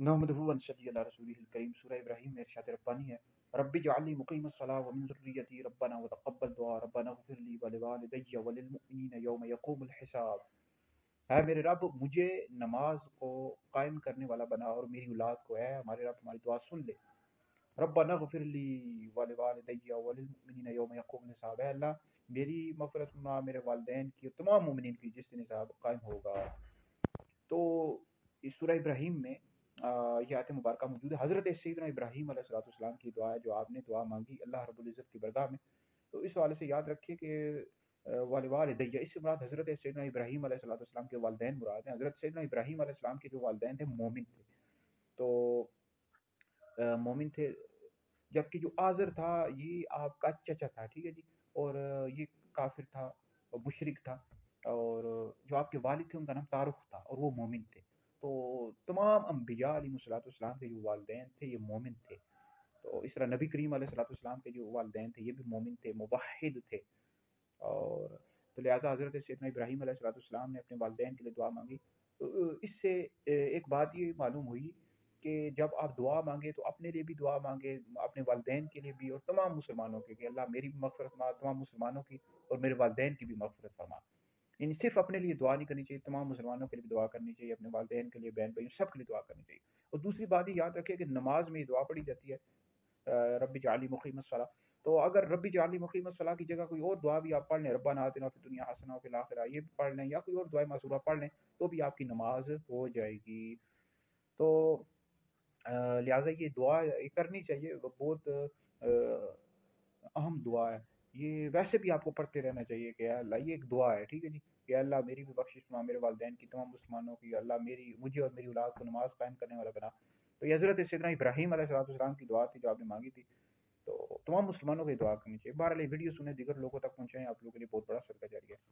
नहमदुहु व नसल्ली अला रसूलिहिल करीम। सूरह इब्राहीम में इरशाद रब्बानी है, रब्बि जअलनी मुक़ीमस्सलाह व मिन ज़ुर्रिय्यती रब्बना व तक़ब्बल दुआ रब्बना इग़फ़िर ली व लिवालिदैया व लिलमुअमिनीना यौम यक़ूमुल हिसाब। है मेरे रब, मुझे नमाज को कायम करने वाला बना और मेरी औलाद को, है हमारे रब हमारी दुआ सुन ले। रब्बना इग़फ़िर ली व लिवालिदैया व लिलमुअमिनीना यौम यक़ूमुल हिसाब। है अल्लाह, मेरी मग़फ़िरत फरमा, मेरे वालिदैन की और तमाम मोमिनीन की जिस दिन हिसाब कायम होगा। तो इस सूरह इब्राहीम में ये आयत मुबारक मौजूद है। हज़रत सैयदना इब्राहीम अलैहिस्सलाम की दुआ है, जो आपने दुआ मांगी अल्लाह रब्बुल इज़्ज़त की बरगाह में। तो इस हवाले से याद रखिए कि वालिदैया, इससे मुराद हज़रत सैयदना इब्राहीम अलैहिस्सलाम के वालिदैन मुराद हैं। हज़रत सैयदना इब्राहीम अलैहिस्सलाम के जो वालिदैन थे मोमिन थे, तो मोमिन थे। जबकि जो आज़र था ये आपका चचा था, ठीक है जी, और ये काफिर था और मुशरिक था। और जो आपके वालिद थे उनका नाम तारुक था और वो मोमिन थे। तो तमाम अम्बिया अलैहिस्सलाम के जो वालिदैन थे ये मोमिन थे। तो इस तरह नबी करीम अलैहिस्सलाम के जो वालिदैन थे ये भी मोमिन थे, मुवहिद थे। और तो लिहाजा हज़रत सैयदना इब्राहीम अलैहिस्सलाम ने अपने वालिदैन के लिए दुआ मांगी। तो इससे एक बात ये मालूम हुई कि जब आप दुआ मांगे तो अपने लिए भी दुआ मांगे, अपने वालिदैन के लिए भी और तमाम मुसलमानों के, कि अल्लाह मेरी भी मग़फ़िरत फरमा, तमाम मुसलमानों की और मेरे वालिदैन की भी मग़फ़िरत फरमा। यानी सिर्फ अपने लिए दुआ नहीं करनी चाहिए, तमाम मुसलमानों के लिए भी दुआ करनी चाहिए, अपने वालिदैन के लिए, बहन भाइयों, सब के लिए दुआ करनी चाहिए। और दूसरी बात ये याद रखिए कि नमाज में ये दुआ पढ़ी जाती है, रब्बी जअलनी मुक़ीमस्सलाह। तो अगर रब्बी जअलनी मुक़ीमस्सलाह की जगह कोई और दुआ भी आप पढ़ लें, रब्बना आतिना फ़िद दुनिया हसना व फ़िल आखिरह, ये भी पढ़ लें, या कोई और दुआ मासूरा पढ़ लें, तो भी आपकी नमाज हो जाएगी। तो लिहाजा ये दुआ ये करनी चाहिए, वो बहुत अहम दुआ है। ये वैसे भी आपको पढ़ते रहना चाहिए कि या अल्लाह, ये एक दुआ है, ठीक है जी, कि अल्लाह मेरी भी बख्शिश फरमा, मेरे वालिदैन की, तमाम मुसलमानों की, अल्लाह मेरी मुझे और मेरी औलाद को नमाज कायम करने वाला बना। तो ये हज़रत सैयदना इब्राहीम अलैहिस्सलाम की दुआ थी जो आपने मांगी थी। तो तमाम मुसलमानों को ये दुआ करनी चाहिए। बहरहाल ये वीडियो सुने, दीगर लोगों तक पहुँचाएँ, आप लोगों के लिए बहुत बड़ा सदका जारिया है।